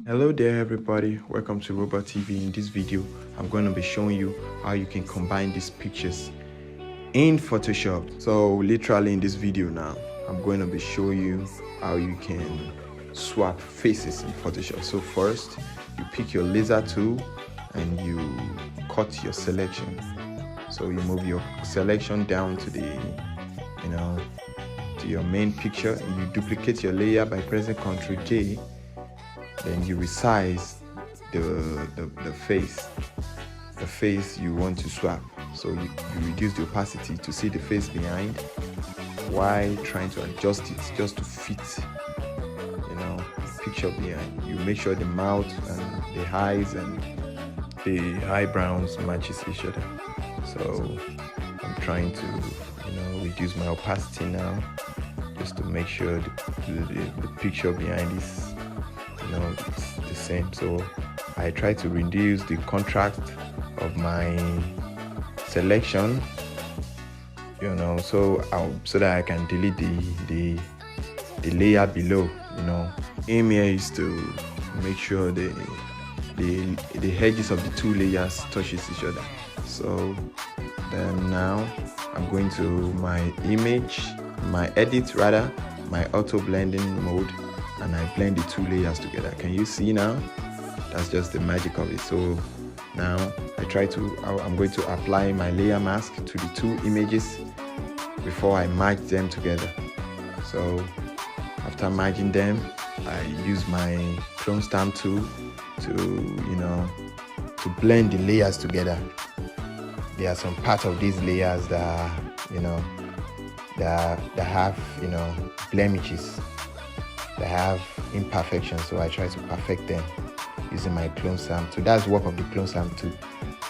Hello there everybody, welcome to Robot TV. In this video I'm going to be showing you how you can combine these pictures in Photoshop. So literally in this video now I'm going to be showing you how you can swap faces in Photoshop. So first you pick your laser tool and you cut your selection. So you move your selection down to the to your main picture, and you duplicate your layer by pressing Ctrl J. Then you resize the face you want to swap. So you reduce the opacity to see the face behind while trying to adjust it just to fit picture behind. You make sure the mouth and the eyes and the eyebrows matches each other. So I'm trying to reduce my opacity now just to make sure the picture behind is it's the same. So I try to reduce the contrast of my selection, so that I can delete the layer below. Aim here is to make sure the edges of the two layers touches each other. So then now I'm going to my image, my edit rather, my auto blending mode, and I blend the two layers together. Can you see now? That's just the magic of it. So now I'm going to apply my layer mask to the two images before I merge them together. So after merging them, I use my clone stamp tool to blend the layers together. There are some parts of these layers that that have blemishes, that have imperfections, so I try to perfect them using my clone stamp. So that's work of the clone stamp too.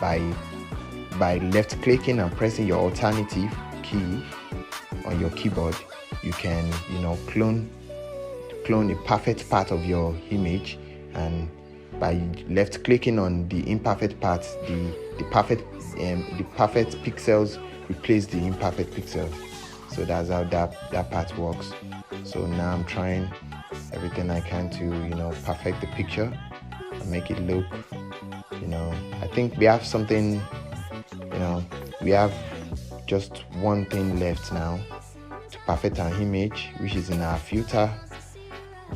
By left clicking and pressing your alternative key on your keyboard, you can clone a perfect part of your image, and by left clicking on the imperfect parts, the perfect pixels replace the imperfect pixels. So that's how that part works. So now I'm trying everything I can to perfect the picture and make it look I think we have something, we have just one thing left now to perfect our image, which is in our filter,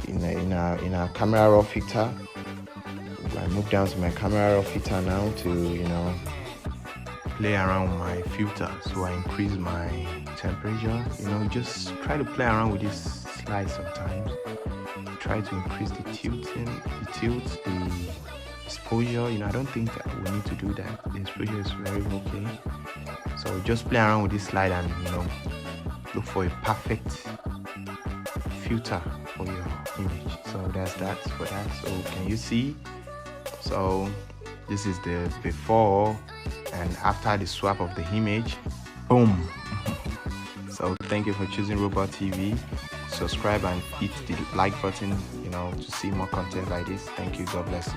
in our camera raw filter. I move down to my camera raw filter now to play around with my filter. So I increase my temperature. Just try to play around with this slide sometimes. Try to increase the tilt, the exposure. I don't think we need to do that. The exposure is very okay. So just play around with this slide and look for a perfect filter for your image. So that's that for that. So can you see? So this is the before and after the swap of the image. Boom. So thank you for choosing Robot TV. Subscribe and hit the like button to see more content like this. Thank you. God bless you.